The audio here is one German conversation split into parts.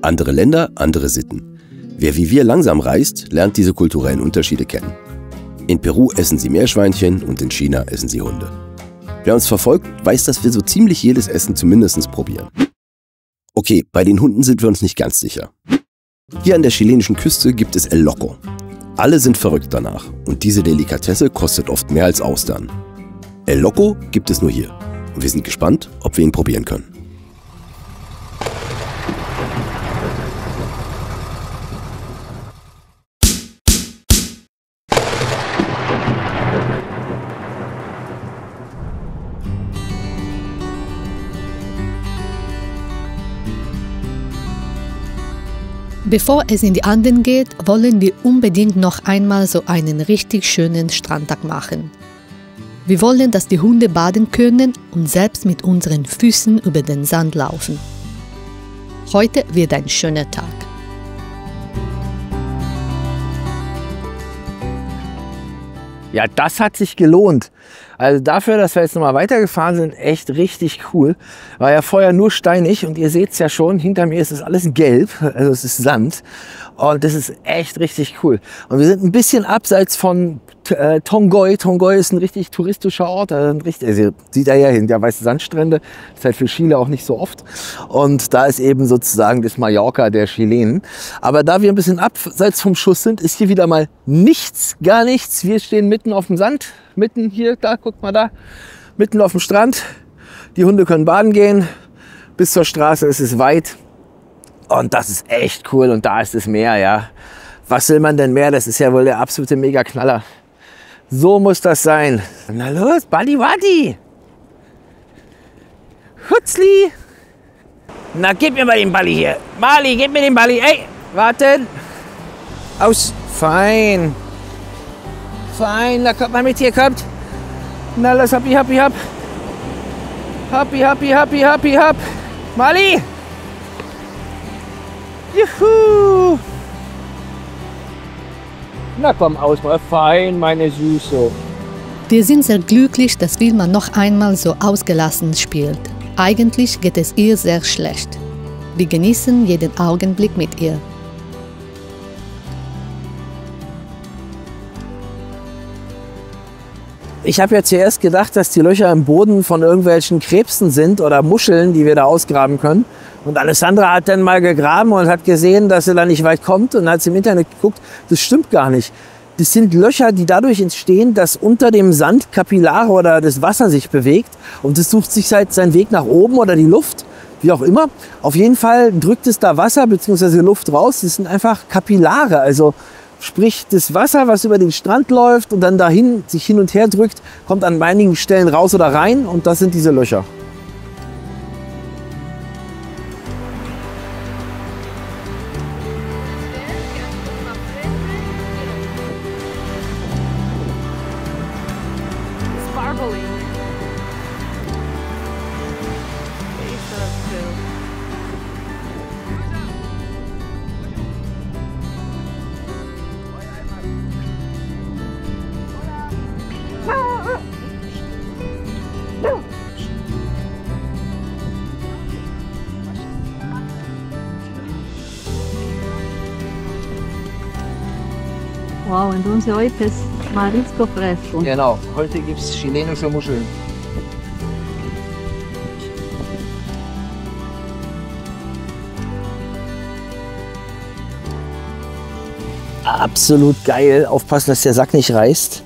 Andere Länder, andere Sitten. Wer wie wir langsam reist, lernt diese kulturellen Unterschiede kennen. In Peru essen sie Meerschweinchen und in China essen sie Hunde. Wer uns verfolgt, weiß, dass wir so ziemlich jedes Essen zumindest probieren. Okay, bei den Hunden sind wir uns nicht ganz sicher. Hier an der chilenischen Küste gibt es El Loco. Alle sind verrückt danach und diese Delikatesse kostet oft mehr als Austern. El Loco gibt es nur hier und wir sind gespannt, ob wir ihn probieren können. Bevor es in die Anden geht, wollen wir unbedingt noch einmal so einen richtig schönen Strandtag machen. Wir wollen, dass die Hunde baden können und selbst mit unseren Füßen über den Sand laufen. Heute wird ein schöner Tag. Ja, das hat sich gelohnt. Also dafür, dass wir jetzt nochmal weitergefahren sind, echt richtig cool. War ja vorher nur steinig und ihr seht es ja schon, hinter mir ist es alles gelb, also es ist Sand. Und das ist echt richtig cool. Und wir sind ein bisschen abseits von Tongoy. Tongoy ist ein richtig touristischer Ort. Also sieht da ja hin, der weiße Sandstrände. Das ist halt für Chile auch nicht so oft. Und da ist eben sozusagen das Mallorca der Chilenen. Aber da wir ein bisschen abseits vom Schuss sind, ist hier wieder mal nichts, gar nichts. Wir stehen mitten auf dem Sand, mitten hier, da, guckt mal da, mitten auf dem Strand. Die Hunde können baden gehen. Bis zur Straße ist es weit. Und das ist echt cool. Und da ist das Meer, ja. Was will man denn mehr? Das ist ja wohl der absolute Mega-Knaller. So muss das sein. Na los, Balli Wadi. Hutzli. Na, gib mir mal den Balli hier. Mali, gib mir den Balli. Ey, warten. Aus. Fein. Fein, na kommt mal mit hier, kommt. Na los, happy, happy, happy. Happy, happy, happy, happy, happy. Mali. Juhu! Na komm aus, mal fein, meine Süße. Wir sind sehr glücklich, dass Vilma noch einmal so ausgelassen spielt. Eigentlich geht es ihr sehr schlecht. Wir genießen jeden Augenblick mit ihr. Ich habe ja zuerst gedacht, dass die Löcher im Boden von irgendwelchen Krebsen sind oder Muscheln, die wir da ausgraben können. Und Alessandra hat dann mal gegraben und hat gesehen, dass sie da nicht weit kommt und hat im Internet geguckt. Das stimmt gar nicht. Das sind Löcher, die dadurch entstehen, dass unter dem Sand Kapillare oder das Wasser sich bewegt. Und es sucht sich halt seinen Weg nach oben oder die Luft, wie auch immer. Auf jeden Fall drückt es da Wasser bzw. Luft raus. Das sind einfach Kapillare, also sprich das Wasser, was über den Strand läuft und dann dahin sich hin und her drückt, kommt an einigen Stellen raus oder rein und das sind diese Löcher. Wow, entonces hoy es marisco fresco. Genau, heute gibt es chilenische Muscheln. Absolut geil. Aufpassen, dass der Sack nicht reißt.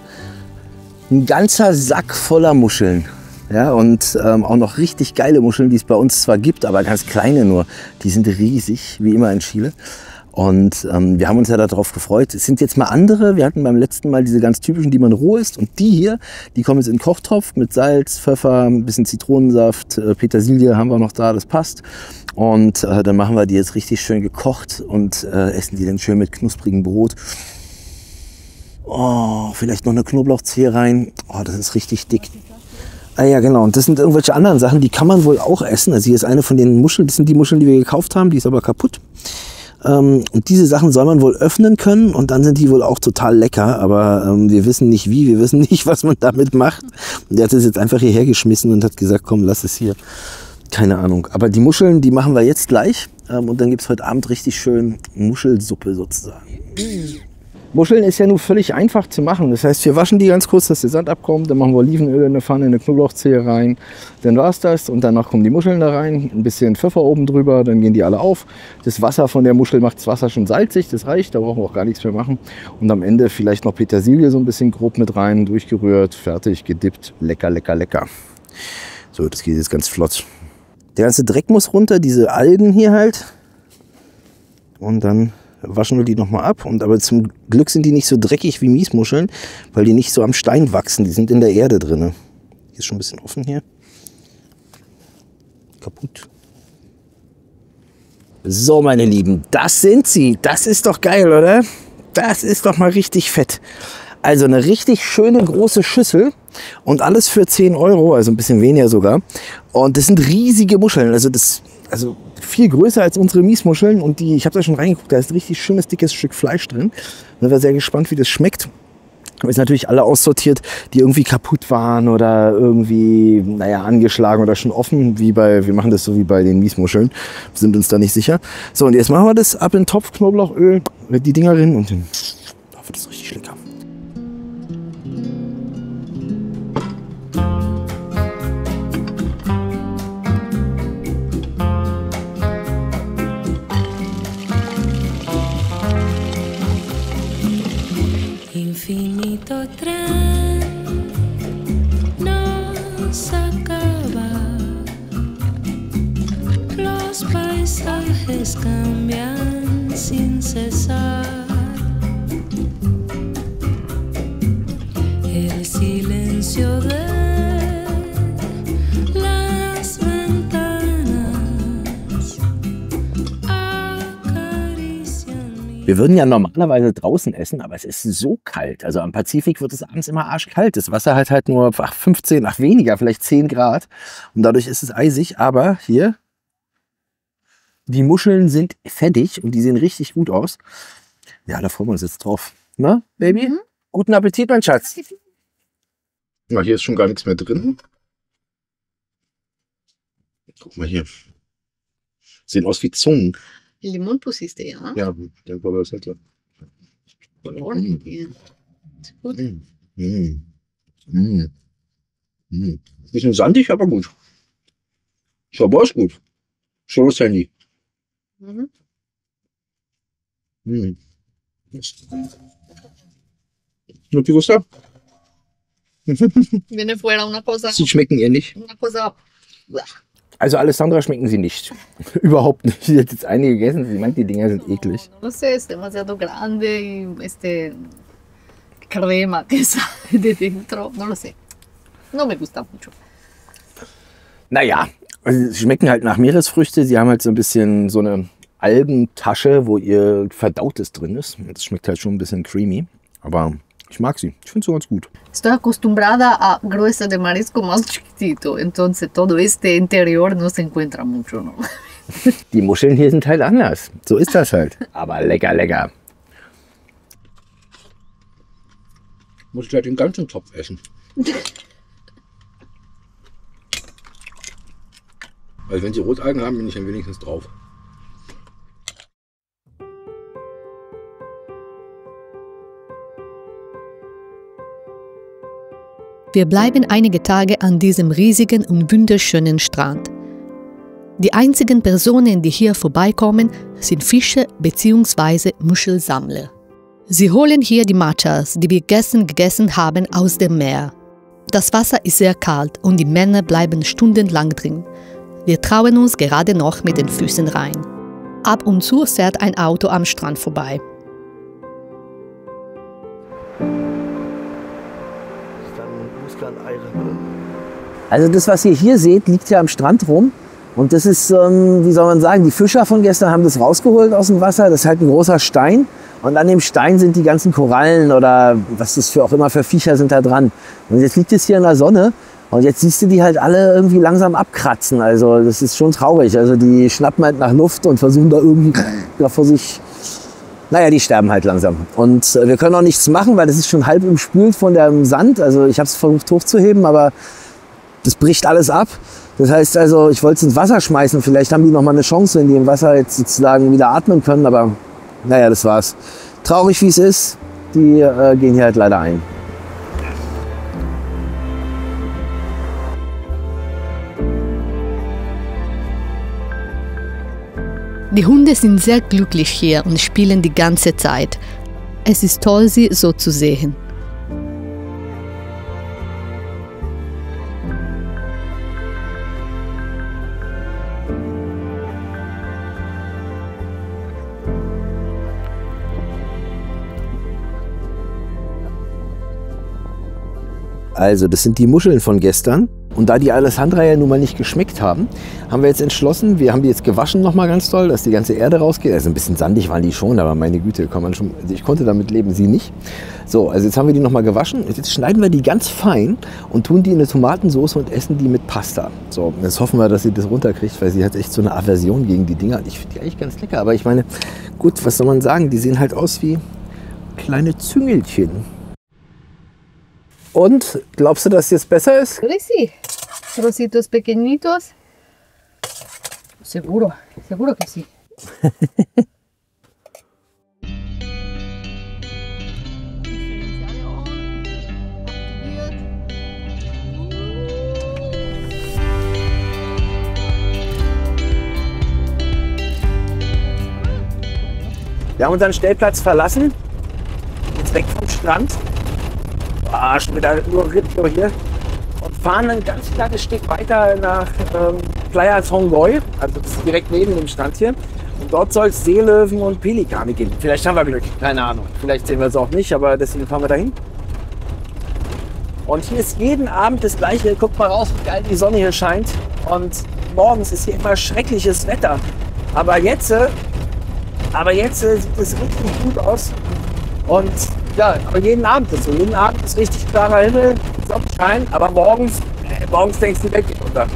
Ein ganzer Sack voller Muscheln. Ja, und auch noch richtig geile Muscheln, die es bei uns zwar gibt, aber ganz kleine nur. Die sind riesig, wie immer in Chile. Und wir haben uns ja darauf gefreut. Es sind jetzt mal andere. Wir hatten beim letzten Mal diese ganz typischen, die man roh isst. Und die hier, die kommen jetzt in den Kochtopf mit Salz, Pfeffer, ein bisschen Zitronensaft, Petersilie haben wir noch da, das passt. Und dann machen wir die jetzt richtig schön gekocht und essen die dann schön mit knusprigem Brot. Oh, vielleicht noch eine Knoblauchzehe rein. Oh, das ist richtig dick. Ah ja, genau. Und das sind irgendwelche anderen Sachen, die kann man wohl auch essen. Also hier ist eine von den Muscheln. Das sind die Muscheln, die wir gekauft haben. Die ist aber kaputt. Und diese Sachen soll man wohl öffnen können und dann sind die wohl auch total lecker, aber wir wissen nicht wie, wir wissen nicht, was man damit macht. Und der hat es jetzt einfach hierher geschmissen und hat gesagt, komm, lass es hier. Keine Ahnung. Aber die Muscheln, die machen wir jetzt gleich. Und dann gibt es heute Abend richtig schön Muschelsuppe sozusagen. Muscheln ist ja nur völlig einfach zu machen. Das heißt, wir waschen die ganz kurz, dass der Sand abkommt. Dann machen wir Olivenöl in eine Pfanne, eine Knoblauchzehe rein. Dann war es das. Und danach kommen die Muscheln da rein. Ein bisschen Pfeffer oben drüber. Dann gehen die alle auf. Das Wasser von der Muschel macht das Wasser schon salzig. Das reicht. Da brauchen wir auch gar nichts mehr machen. Und am Ende vielleicht noch Petersilie so ein bisschen grob mit rein. Durchgerührt, fertig, gedippt. Lecker, lecker, lecker. So, das geht jetzt ganz flott. Der ganze Dreck muss runter. Diese Algen hier halt. Und dann waschen wir die nochmal ab. Aber zum Glück sind die nicht so dreckig wie Miesmuscheln, weil die nicht so am Stein wachsen. Die sind in der Erde drin. Hier ist schon ein bisschen offen hier. Kaputt. So, meine Lieben, das sind sie. Das ist doch geil, oder? Das ist doch mal richtig fett. Also eine richtig schöne große Schüssel und alles für 10 Euro, also ein bisschen weniger sogar. Und das sind riesige Muscheln. Also viel größer als unsere Miesmuscheln und die, ich habe da schon reingeguckt, da ist ein richtig schönes, dickes Stück Fleisch drin. Da sind wir sehr gespannt, wie das schmeckt. Wir sind natürlich alle aussortiert, die irgendwie kaputt waren oder irgendwie, naja, angeschlagen oder schon offen, wir machen das so wie bei den Miesmuscheln, sind uns da nicht sicher. So, und jetzt machen wir das ab in den Topf, Knoblauchöl, die Dinger rein und dann wird das richtig lecker. Infinito tren nos acaba, los paisajes cambian sin cesar, el silencio de las ventanas acarician mi. Wir würden ja normalerweise draußen essen, aber es ist so kalt. Also am Pazifik wird es abends immer arschkalt. Das Wasser hat halt nur 15, weniger, vielleicht 10 Grad. Und dadurch ist es eisig. Aber hier, die Muscheln sind fettig und die sehen richtig gut aus. Ja, da freuen wir uns jetzt drauf. Na, Baby? Mhm. Guten Appetit, mein Schatz. Ja, hier ist schon gar nichts mehr drin. Guck mal hier. Sehen aus wie Zungen. Limón pusiste, ja? Ja, der war das halt so. Color. Ja. Ist gut. Bisschen sandig, aber gut. Sabor ist gut. Solo Sandy. ¿No te gusta? Viene fuera una cosa. Sie schmecken ähnlich. Una cosa. Also Alessandra schmecken sie nicht. Überhaupt nicht. Sie hat jetzt einige gegessen. Sie meint, die Dinger sind eklig. No sé, es demasiado grande y crema que sale de dentro. No lo sé. No me gusta mucho. Naja, also sie schmecken halt nach Meeresfrüchte. Sie haben halt so ein bisschen so eine Algentasche, wo ihr Verdautes drin ist. Das schmeckt halt schon ein bisschen creamy. Aber ich mag sie. Ich finde sie ganz gut. Estoy acostumbrada a gruesa de marisco más chiquitito. Entonces todo este interior no se encuentra mucho, ¿no? Die Muscheln hier sind halt anders. So ist das halt. Aber lecker, lecker. Muss ich halt den ganzen Topf essen. Also wenn sie Rotalgen haben, bin ich dann wenigstens drauf. Wir bleiben einige Tage an diesem riesigen und wunderschönen Strand. Die einzigen Personen, die hier vorbeikommen, sind Fischer bzw. Muschelsammler. Sie holen hier die Machas, die wir gestern gegessen haben, aus dem Meer. Das Wasser ist sehr kalt und die Männer bleiben stundenlang drin. Wir trauen uns gerade noch mit den Füßen rein. Ab und zu fährt ein Auto am Strand vorbei. Also das, was ihr hier seht, liegt ja am Strand rum. Und das ist, wie soll man sagen, die Fischer von gestern haben das rausgeholt aus dem Wasser. Das ist halt ein großer Stein. Und an dem Stein sind die ganzen Korallen oder was das für auch immer für Viecher sind da dran. Und jetzt liegt es hier in der Sonne. Und jetzt siehst du die halt alle irgendwie langsam abkratzen. Also das ist schon traurig. Also die schnappen halt nach Luft und versuchen da irgendwie vor sich. Naja, die sterben halt langsam. Und wir können auch nichts machen, weil das ist schon halb umspült von dem Sand. Also ich habe es versucht hochzuheben, aber das bricht alles ab. Das heißt also, ich wollte es ins Wasser schmeißen. Vielleicht haben die noch mal eine Chance, wenn die im Wasser jetzt sozusagen wieder atmen können. Aber naja, das war's. Traurig wie es ist, die gehen hier halt leider ein. Die Hunde sind sehr glücklich hier und spielen die ganze Zeit. Es ist toll, sie so zu sehen. Also, das sind die Muscheln von gestern. Und da die Alessandra ja nun mal nicht geschmeckt haben, haben wir jetzt entschlossen, wir haben die jetzt gewaschen noch mal ganz toll, dass die ganze Erde rausgeht. Also ein bisschen sandig waren die schon, aber meine Güte, kann man schon, also ich konnte damit leben, sie nicht. So, also jetzt haben wir die noch mal gewaschen. Jetzt schneiden wir die ganz fein und tun die in eine Tomatensauce und essen die mit Pasta. So, jetzt hoffen wir, dass sie das runterkriegt, weil sie hat echt so eine Aversion gegen die Dinger. Ich finde die eigentlich ganz lecker, aber ich meine, gut, was soll man sagen? Die sehen halt aus wie kleine Züngelchen. Und, glaubst du, dass es jetzt besser ist? Sí, trocitos pequeñitos. Seguro, seguro que sí. Wir haben unseren Stellplatz verlassen. Jetzt weg vom Strand. Schon wieder nur Ritio hier. Und fahren ein ganz kleines Stück weiter nach Playa Tongoy, also das ist direkt neben dem Strand hier. Und dort soll es Seelöwen und Pelikane geben. Vielleicht haben wir Glück, keine Ahnung. Vielleicht sehen wir es auch nicht, aber deswegen fahren wir dahin. Und hier ist jeden Abend das Gleiche. Guckt mal raus, wie geil die Sonne hier scheint. Und morgens ist hier immer schreckliches Wetter. Aber jetzt sieht es richtig gut aus. Und ja, aber jeden Abend ist so. Jeden Abend ist richtig klarer Himmel, Sonnenschein, aber morgens denkst du, die Welt geht unter.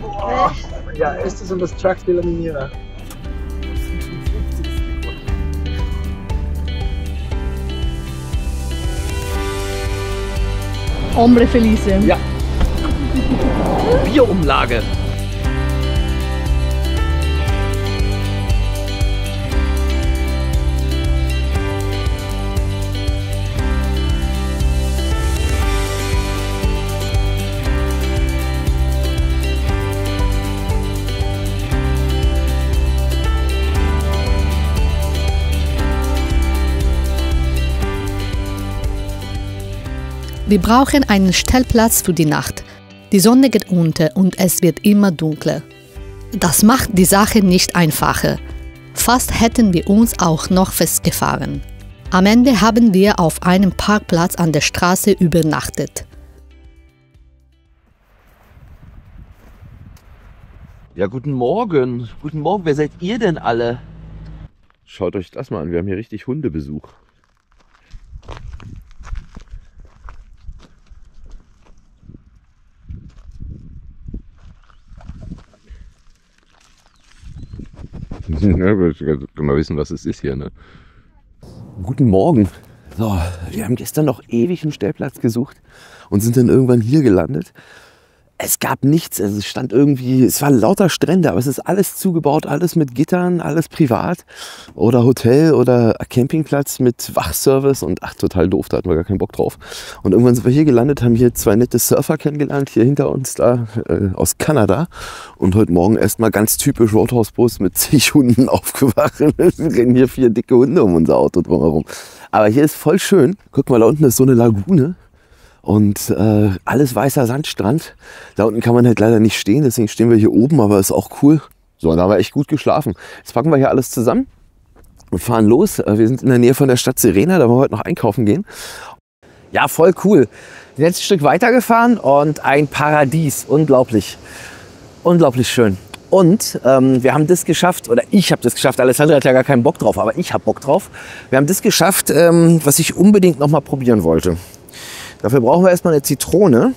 Boah, ja, estes und das Truck de la Minera. Hombre felice. Ja. Bierumlage. Wir brauchen einen Stellplatz für die Nacht. Die Sonne geht unter und es wird immer dunkler. Das macht die Sache nicht einfacher. Fast hätten wir uns auch noch festgefahren. Am Ende haben wir auf einem Parkplatz an der Straße übernachtet. Ja, guten Morgen. Guten Morgen, wer seid ihr denn alle? Schaut euch das mal an, wir haben hier richtig Hundebesuch. Ja, wir können mal wissen, was es ist hier, ne? Guten Morgen. So, wir haben gestern noch ewig einen Stellplatz gesucht und sind dann irgendwann hier gelandet. Es gab nichts, also es stand irgendwie, es waren lauter Strände, aber es ist alles zugebaut, alles mit Gittern, alles privat oder Hotel oder Campingplatz mit Wachservice und ach, total doof, da hatten wir gar keinen Bock drauf. Und irgendwann sind wir hier gelandet, haben hier zwei nette Surfer kennengelernt, hier hinter uns da aus Kanada und heute Morgen erstmal ganz typisch Roadhouse-Bus mit zig Hunden aufgewacht. Es rennen hier 4 dicke Hunde um unser Auto drumherum. Aber hier ist voll schön, guck mal, da unten ist so eine Lagune. Und alles weißer Sandstrand. Da unten kann man halt leider nicht stehen, deswegen stehen wir hier oben, aber ist auch cool. So, da haben wir echt gut geschlafen. Jetzt packen wir hier alles zusammen und fahren los. Wir sind in der Nähe von der Stadt Sirena, da wollen wir heute noch einkaufen gehen. Ja, voll cool. Wir sind jetzt ein Stück weiter gefahren und ein Paradies. Unglaublich. Unglaublich schön. Und wir haben das geschafft, oder ich habe das geschafft, Alessandra hat ja gar keinen Bock drauf, aber ich habe Bock drauf. Wir haben das geschafft, was ich unbedingt noch mal probieren wollte. Dafür brauchen wir erstmal eine Zitrone.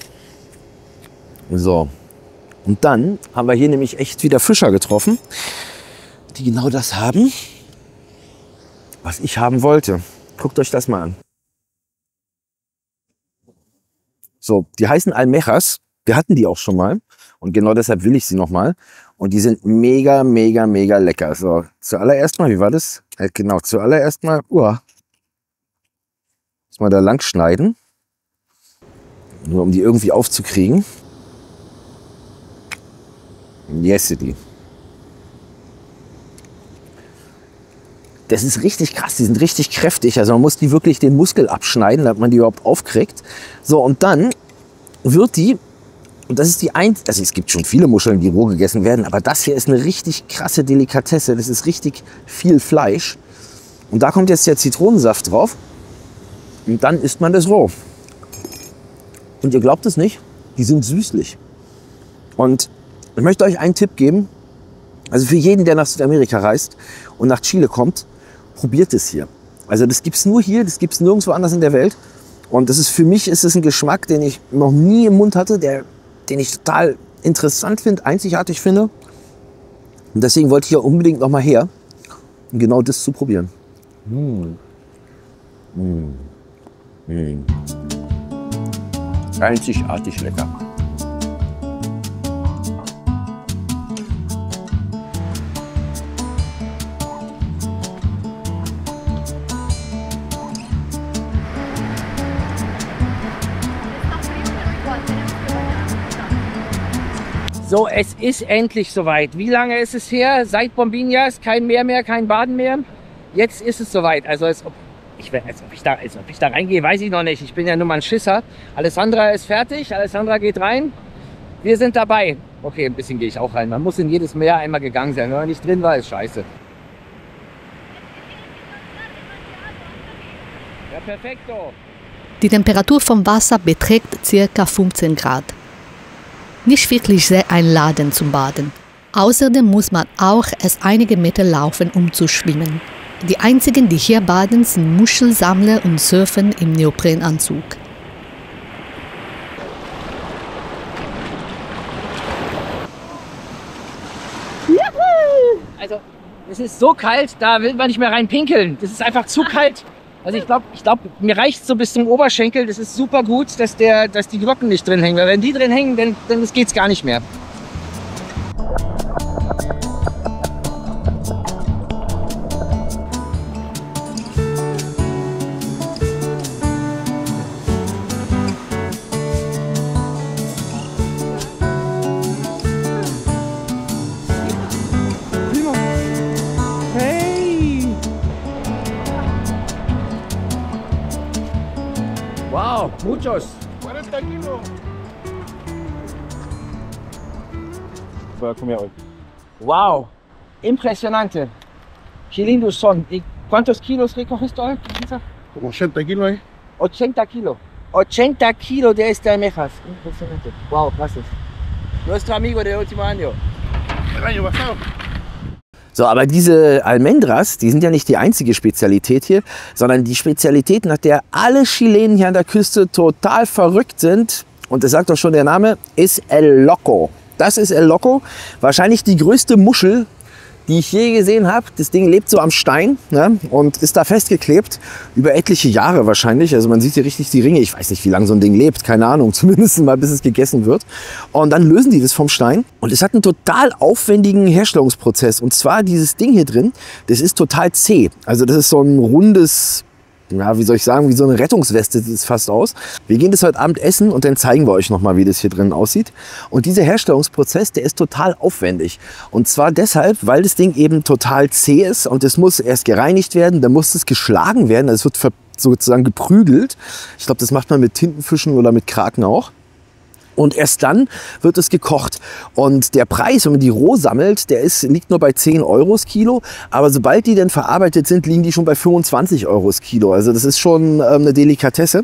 So. Und dann haben wir hier nämlich echt wieder Fischer getroffen, die genau das haben, was ich haben wollte. Guckt euch das mal an. So, die heißen Almejas. Wir hatten die auch schon mal. Und genau deshalb will ich sie nochmal. Und die sind mega, mega, mega lecker. So, zuallererst mal, wie war das? Genau, zuallererst mal, muss man da lang schneiden. Nur um die irgendwie aufzukriegen. Yesity. Das ist richtig krass, die sind richtig kräftig. Also man muss die wirklich den Muskel abschneiden, damit man die überhaupt aufkriegt. So, und dann wird die, und das ist die also es gibt schon viele Muscheln, die roh gegessen werden, aber das hier ist eine richtig krasse Delikatesse. Das ist richtig viel Fleisch. Und da kommt jetzt der Zitronensaft drauf. Und dann isst man das roh. Und ihr glaubt es nicht, die sind süßlich. Und ich möchte euch einen Tipp geben. Also für jeden, der nach Südamerika reist und nach Chile kommt, probiert es hier. Also das gibt es nur hier, das gibt es nirgendwo anders in der Welt. Und für mich ist es ein Geschmack, den ich noch nie im Mund hatte, den ich total interessant finde, einzigartig finde. Und deswegen wollte ich ja unbedingt noch mal her, um genau das zu probieren. Einzigartig lecker. So, es ist endlich soweit. Wie lange ist es her? Seit Bombiñas, kein Meer mehr, kein Baden mehr. Jetzt ist es soweit. Also als ob ich da reingehe, weiß ich noch nicht. Ich bin ja nur mal ein Schisser. Alessandra ist fertig, Alessandra geht rein. Wir sind dabei. Okay, ein bisschen gehe ich auch rein. Man muss in jedes Meer einmal gegangen sein. Wenn man nicht drin war, ist scheiße. Ja, perfekto. Die Temperatur vom Wasser beträgt ca. 15 Grad. Nicht wirklich sehr einladend zum Baden. Außerdem muss man auch erst einige Meter laufen, um zu schwimmen. Die einzigen, die hier baden, sind Muschelsammler und surfen im Neoprenanzug. Also, es ist so kalt, da will man nicht mehr rein pinkeln. Das ist einfach zu kalt. Also ich glaube, mir reicht es so bis zum Oberschenkel. Das ist super gut, dass die Glocken nicht drin hängen. Weil wenn die drin hängen, dann geht's gar nicht mehr. Wow, muchos. 40 kilos. Wow, impresionante. Qué lindos son. ¿Y cuántos kilos recoges tú? Como 80 kilos ahí. 80 kilos. 80 kilos de esta almejas. Impresionante. Wow, gracias. Nuestro amigo del último año. El año pasado. So, aber diese Almendras, die sind ja nicht die einzige Spezialität hier, sondern die Spezialität, nach der alle Chilenen hier an der Küste total verrückt sind, und das sagt doch schon der Name, ist El Loco. Das ist El Loco, wahrscheinlich die größte Muschel, die ich je gesehen habe. Das Ding lebt so am Stein, ne, und ist da festgeklebt, über etliche Jahre wahrscheinlich. Also man sieht hier richtig die Ringe. Ich weiß nicht, wie lange so ein Ding lebt, keine Ahnung, zumindest mal bis es gegessen wird. Und dann lösen die das vom Stein und es hat einen total aufwendigen Herstellungsprozess. Und zwar dieses Ding hier drin, das ist total zäh. Also das ist so ein rundes, ja, wie soll ich sagen, wie so eine Rettungsweste sieht es fast aus. Wir gehen das heute Abend essen und dann zeigen wir euch nochmal, wie das hier drin aussieht. Und dieser Herstellungsprozess, der ist total aufwendig. Und zwar deshalb, weil das Ding eben total zäh ist und es muss erst gereinigt werden, dann muss es geschlagen werden, also es wird sozusagen geprügelt. Ich glaube, das macht man mit Tintenfischen oder mit Kraken auch. Und erst dann wird es gekocht. Und der Preis, wenn man die roh sammelt, liegt nur bei 10 Euro das Kilo. Aber sobald die dann verarbeitet sind, liegen die schon bei 25 Euro das Kilo. Also das ist schon eine Delikatesse.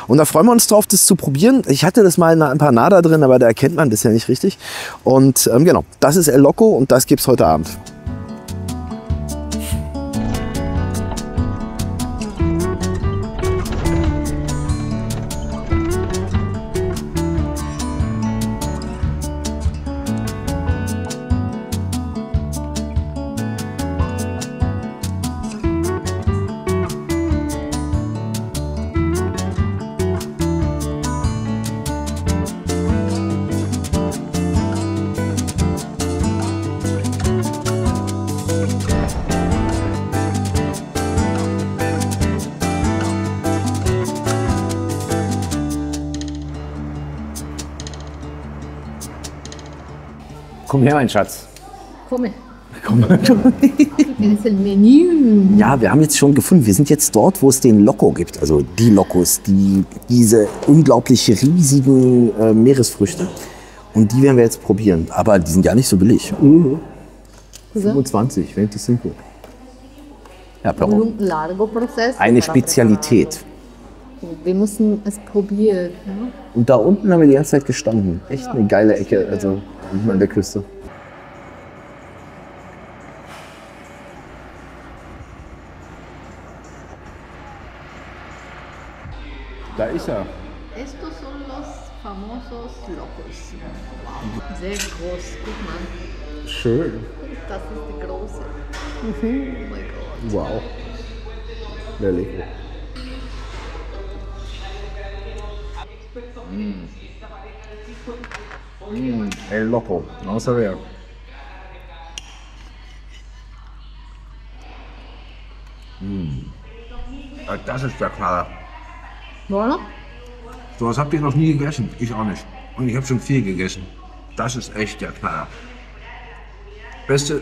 Und da freuen wir uns drauf, das zu probieren. Ich hatte das mal in einer Empanada drin, aber da erkennt man das ja nicht richtig. Und genau, das ist El Loco und das gibt es heute Abend. Komm her, mein Schatz. Come. Komm. Tienes el menú. Ja, wir haben jetzt schon gefunden, wir sind jetzt dort, wo es den Loco gibt. Also die Locos, diese unglaublich riesigen Meeresfrüchte. Und die werden wir jetzt probieren. Aber die sind ja nicht so billig. 25, 25. Ja, pero Un largo proceso. eine para Spezialität. preparar. Wir müssen es probieren. Ne? Und da unten haben wir die ganze Zeit gestanden. Echt eine geile Ecke, also an der Küste. Da ist er. Estos son los famosos locos. Wow. Sehr groß. Guck mal. Schön. Das ist die große. Oh mein Gott. Wow. Sehr lecker. El Loco. Vamos a ver. Das ist der Knaller. Bueno. Sowas habt ihr noch nie gegessen. Ich auch nicht. Und ich habe schon viel gegessen. Das ist echt der Knaller. Beste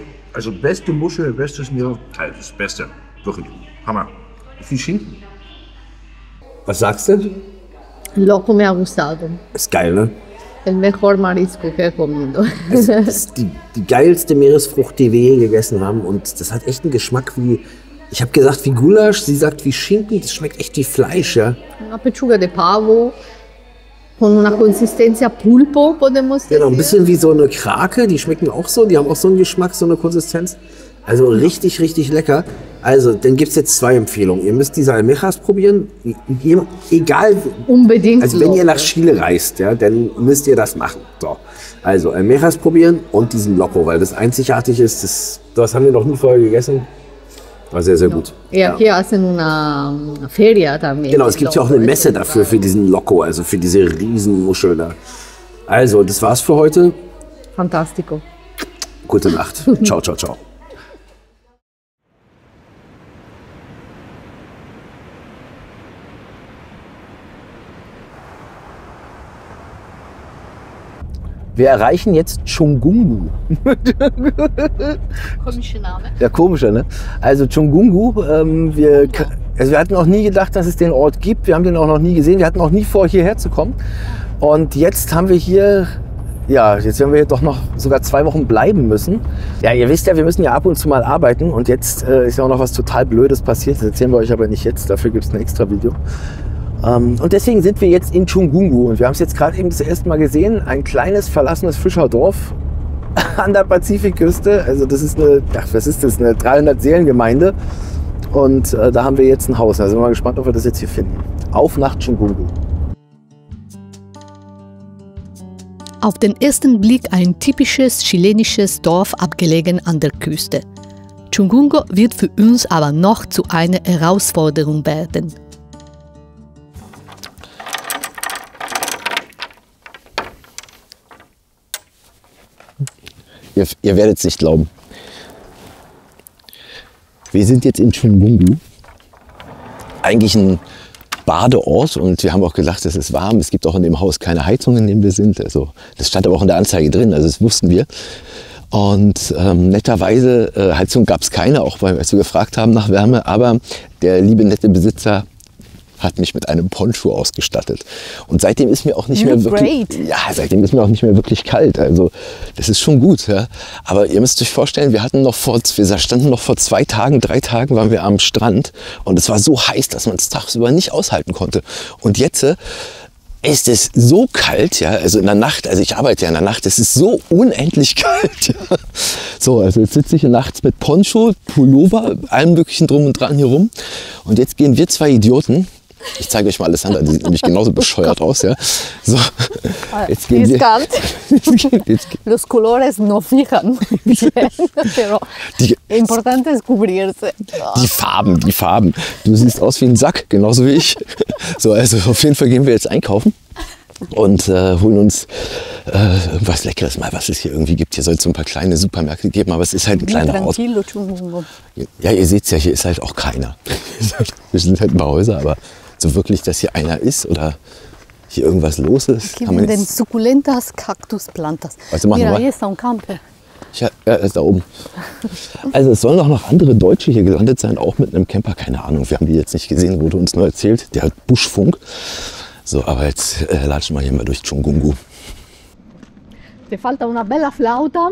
Muschel, bestes Mehl. Das Beste. Wirklich. Hammer. Viel Schinken. Was sagst du? Loco me ha gustado. Ist geil, ne? El mejor marisco que he comido. Das ist die geilste Meeresfrucht, die wir je gegessen haben. Und das hat echt einen Geschmack wie, ich habe gesagt wie Gulasch, sie sagt wie Schinken. Das schmeckt echt wie Fleisch, ja. Una pechuga de pavo con una consistencia pulpo, podemos decir. Genau, ein bisschen wie so eine Krake, die schmecken auch so, die haben auch so einen Geschmack, so eine Konsistenz. Also richtig, richtig lecker. Also, dann gibt es jetzt zwei Empfehlungen. Ihr müsst diese Almejas probieren, egal, Unbedingt. also wenn ihr nach Chile reist, ja, dann müsst ihr das machen. So. Also Almejas probieren und diesen Loco, weil das einzigartig ist, das haben wir noch nie vorher gegessen. War sehr, sehr gut. Y aquí hacen una feria también. Genau, es gibt ja auch eine Messe dafür, für diesen Loco, also für diese Riesenmuschel da. Also, das war's für heute. Fantástico. Gute Nacht. Ciao, ciao, ciao. Wir erreichen jetzt Chungungu. Komischer Name. Ja, komischer, ne? Also Chungungu, wir hatten auch nie gedacht, dass es den Ort gibt. Wir haben den auch noch nie gesehen. Wir hatten auch nie vor, hierher zu kommen. Und jetzt haben wir hier, ja, jetzt werden wir doch noch sogar 2 Wochen bleiben müssen. Ja, ihr wisst ja, wir müssen ja ab und zu mal arbeiten. Und jetzt ist ja auch noch was total Blödes passiert. Das erzählen wir euch aber nicht jetzt. Dafür gibt es ein extra Video. Und deswegen sind wir jetzt in Chungungu. Und wir haben es jetzt gerade eben das erste Mal gesehen. Ein kleines, verlassenes Fischerdorf an der Pazifikküste. Also das ist eine, was ist das, eine 300-Seelen-Gemeinde. Und da haben wir jetzt ein Haus. Also sind wir mal gespannt, ob wir das jetzt hier finden. Auf nach Chungungu. Auf den ersten Blick ein typisches chilenisches Dorf abgelegen an der Küste. Chungungu wird für uns aber noch zu einer Herausforderung werden. Ihr werdet es nicht glauben. Wir sind jetzt in Chungungu. Eigentlich ein Badeort und wir haben auch gedacht, es ist warm. Es gibt auch in dem Haus keine Heizung, in dem wir sind. Also, das stand aber auch in der Anzeige drin, also das wussten wir. Und netterweise, Heizung gab es keine, auch weil wir gefragt haben nach Wärme. Aber der liebe, nette Besitzer hat mich mit einem Poncho ausgestattet. Und seitdem ist mir auch nicht mehr wirklich, seitdem ist mir auch nicht mehr wirklich kalt. Also das ist schon gut. Ja. Aber ihr müsst euch vorstellen, wir standen noch vor 2 Tagen, 3 Tagen waren wir am Strand und es war so heiß, dass man es tagsüber nicht aushalten konnte. Und jetzt ist es so kalt, ja, also in der Nacht, also ich arbeite ja in der Nacht, es ist so unendlich kalt. Ja. So, also jetzt sitze ich hier nachts mit Poncho, Pullover, allem möglichen drum und dran hier rum. Und jetzt gehen wir 2 Idioten. Ich zeige euch mal Alessandra, die sieht nämlich genauso bescheuert aus. Ja. So, jetzt gehen wir. Los colores no fijan muy bien, pero importante es cubrirse. Die Farben. Du siehst aus wie ein Sack, genauso wie ich. So, also auf jeden Fall gehen wir jetzt einkaufen und holen uns was Leckeres mal, was es hier irgendwie gibt. Hier soll es so ein paar kleine Supermärkte geben, aber es ist halt ein kleiner Ort. Ja, ihr seht es ja, hier ist halt auch keiner. Wir sind halt ein paar Häuser, aber so wirklich, dass hier einer ist oder hier irgendwas los ist. Aquí venden suculentas cactusplantas. Also machen Mira, wir. ahí está un camper. Ja, er ist da oben. Also es sollen auch noch andere Deutsche hier gelandet sein, auch mit einem Camper. Keine Ahnung, wir haben die jetzt nicht gesehen, wurde uns nur erzählt. Der hat Buschfunk. So, aber jetzt latschen wir hier mal durch Tschungungu. Te falta una bella flauta.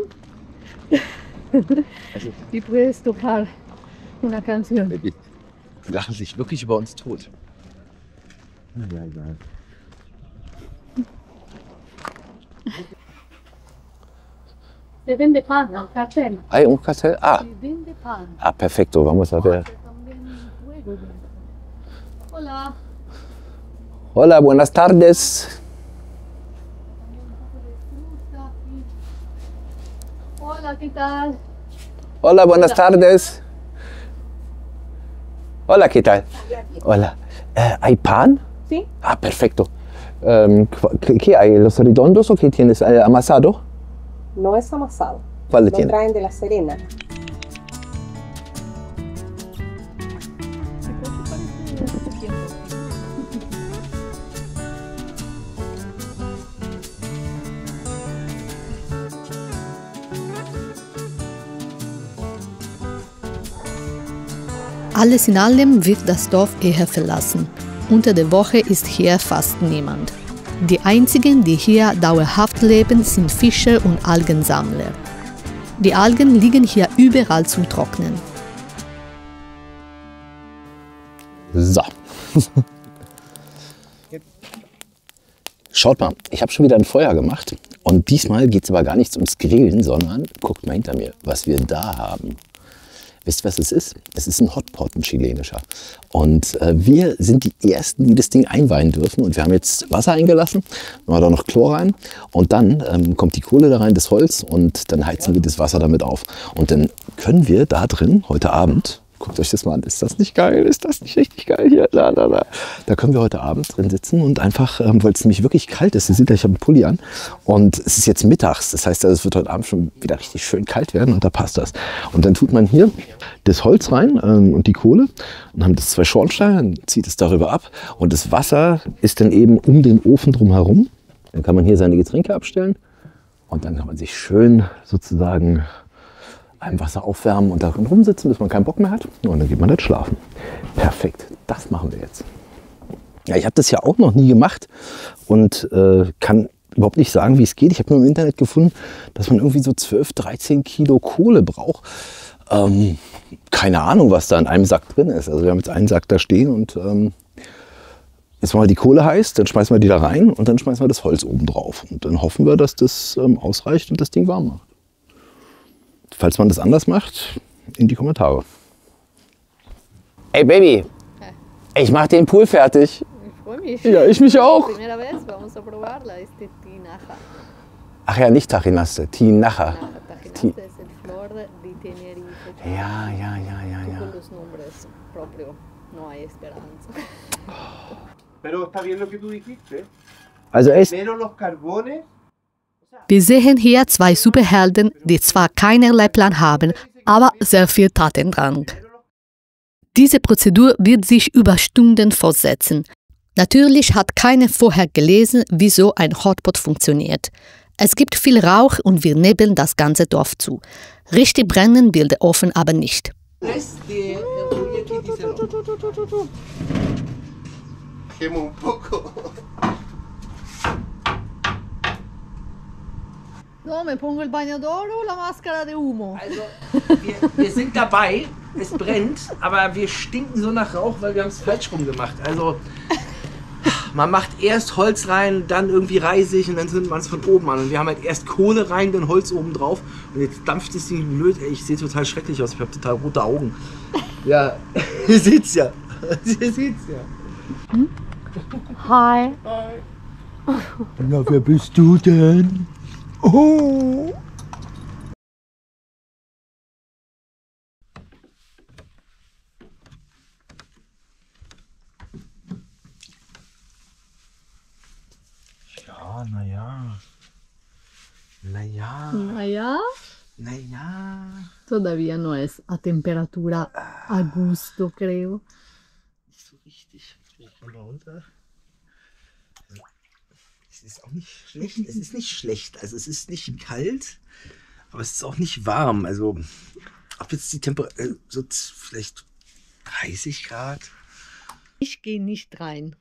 Y puedes tocar una canción. Die lachen sich wirklich über uns tot. Se vende pan, un cartel. Hay un cartel. Ah, Se vende pan. perfecto. Vamos a ver. Hola. Hola, buenas tardes. Hola, ¿qué tal? Hola, buenas tardes. Hola, ¿qué tal? Hola. ¿Hay pan? Sí. Ah, perfecto. ¿Qué hay? ¿Los redondos o qué tienes? ¿Amasado? No es amasado. ¿Cuál le Lo tiene? traen de La Serena. Alles in allem wird das Dorf eher verlassen. Unter der Woche ist hier fast niemand. Die einzigen, die hier dauerhaft leben, sind Fischer und Algensammler. Die Algen liegen hier überall zum Trocknen. So. Schaut mal, ich habe schon wieder ein Feuer gemacht. Und diesmal geht es aber gar nicht ums Grillen, sondern guckt mal hinter mir, was wir da haben. Wisst ihr, was es ist? Es ist ein Hotpot, ein chilenischer. Und wir sind die Ersten, die das Ding einweihen dürfen. Und wir haben jetzt Wasser eingelassen, machen da noch Chlor rein. Und dann kommt die Kohle da rein, das Holz. Und dann heizen wir das Wasser damit auf. Und dann können wir da drin heute Abend, guckt euch das mal an, ist das nicht geil? Ist das nicht richtig geil hier? Da können wir heute Abend drin sitzen und einfach, weil es nämlich wirklich kalt ist, ihr seht ja, ich habe einen Pulli an und es ist jetzt mittags, das heißt, es wird heute Abend schon wieder richtig schön kalt werden und da passt das. Und dann tut man hier das Holz rein und die Kohle und haben das 2 Schornsteine, dann zieht es darüber ab und das Wasser ist dann eben um den Ofen drum herum. Dann kann man hier seine Getränke abstellen und dann kann man sich schön sozusagen im Wasser aufwärmen und da rumsitzen, bis man keinen Bock mehr hat. Und dann geht man jetzt schlafen. Perfekt, das machen wir jetzt. Ja, ich habe das ja auch noch nie gemacht und kann überhaupt nicht sagen, wie es geht. Ich habe nur im Internet gefunden, dass man irgendwie so 12, 13 Kilo Kohle braucht. Keine Ahnung, was da in einem Sack drin ist. Also wir haben jetzt einen Sack da stehen und jetzt machen wir die Kohle heiß, dann schmeißen wir die da rein und dann schmeißen wir das Holz oben drauf. Und dann hoffen wir, dass das ausreicht und das Ding warm macht. Falls man das anders macht, in die Kommentare. Ey Baby, ich mach den Pool fertig. Ich freue mich. Ja, ich mich auch. Primera vez, vamos a probarla, este tinaja. Ach ja, nicht Tachinaste, Tinaja. Tinaja es el flor de Tenerife. Ja. Con los nombres propios no hay esperanza. Pero está bien lo que tú dijiste. Also echt. Primero los carbones. Wir sehen hier 2 Superhelden, die zwar keinerlei Plan haben, aber sehr viel Tatendrang. Diese Prozedur wird sich über Stunden fortsetzen. Natürlich hat keiner vorher gelesen, wie so ein Hotpot funktioniert. Es gibt viel Rauch und wir nebeln das ganze Dorf zu. Richtig brennen will der Ofen aber nicht. No, me pongo el bañador o la máscara de humo. Also, wir sind dabei, es brennt, aber wir stinken so nach Rauch, weil wir haben es falsch rum gemacht. Also, man macht erst Holz rein, dann irgendwie Reisig und dann zündet man es von oben an. Und wir haben halt erst Kohle rein, dann Holz oben drauf. Und jetzt dampft das Ding blöd. Ey, ich sehe total schrecklich aus, ich habe total rote Augen. Ja, ihr seht's ja. Ihr seht's ja. Hm? Hi. Na, wer bist du denn? Oh. Ja, naja. Todavía no es a temperatura a gusto, creo. Nicht so richtig. Ich mal runter. ist auch nicht schlecht. Es ist nicht schlecht. Also es ist nicht kalt, aber es ist auch nicht warm. Also ob jetzt die Temperatur so vielleicht 30 Grad. Ich gehe nicht rein.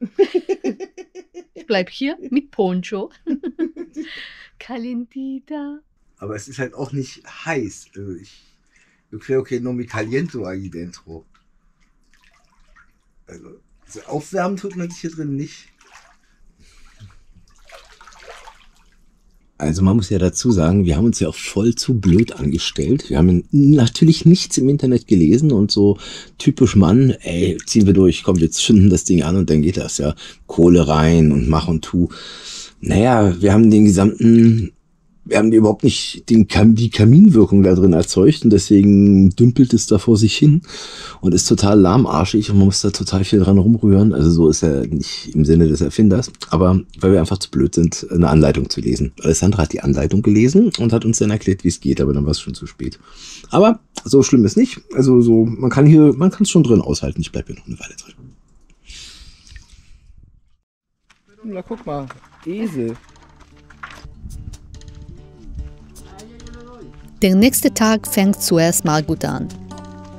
Ich bleib hier mit Poncho. Calentita. Aber es ist halt auch nicht heiß. Also yo creo que no me caliento ahí dentro. Also aufwärmen tut man sich hier drin nicht. Also man muss ja dazu sagen, wir haben uns ja auch voll zu blöd angestellt. Wir haben natürlich nichts im Internet gelesen und so typisch Mann, ey, ziehen wir durch, komm, wir zünden das Ding an und dann geht das, ja. Kohle rein und mach und tu. Naja, wir haben überhaupt nicht die Kaminwirkung da drin erzeugt und deswegen dümpelt es da vor sich hin und ist total lahmarschig und man muss da total viel dran rumrühren. Also so ist er nicht im Sinne des Erfinders, aber weil wir einfach zu blöd sind, eine Anleitung zu lesen. Alessandra hat die Anleitung gelesen und hat uns dann erklärt, wie es geht, aber dann war es schon zu spät. Aber so schlimm ist nicht. Also so, man kann es schon drin aushalten. Ich bleibe hier noch eine Weile drin. Na guck mal, Esel. Der nächste Tag fängt zuerst mal gut an.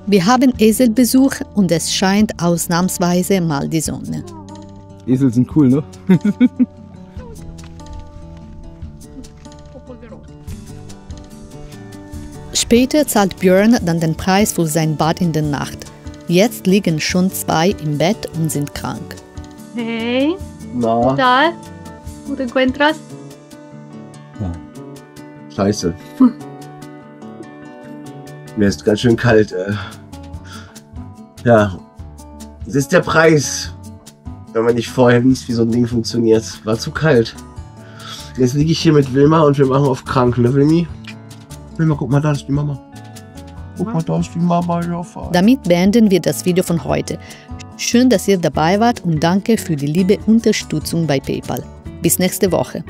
Wir haben Eselbesuch und es scheint ausnahmsweise mal die Sonne. Esel sind cool, ne? Später zahlt Björn dann den Preis für sein Bad in der Nacht. Jetzt liegen schon 2 im Bett und sind krank. Hey, Na, ¿qué tal? ¿Cómo te encuentras? Scheiße. Mir ist ganz schön kalt. Ja, das ist der Preis, wenn man nicht vorher liest, wie so ein Ding funktioniert. War zu kalt. Jetzt liege ich hier mit Wilma und wir machen auf krank, ne Wilmi? Wilma, guck mal, da ist die Mama. Guck mal, da ist die Mama. Ja, Damit beenden wir das Video von heute. Schön, dass ihr dabei wart und danke für die liebe Unterstützung bei PayPal. Bis nächste Woche.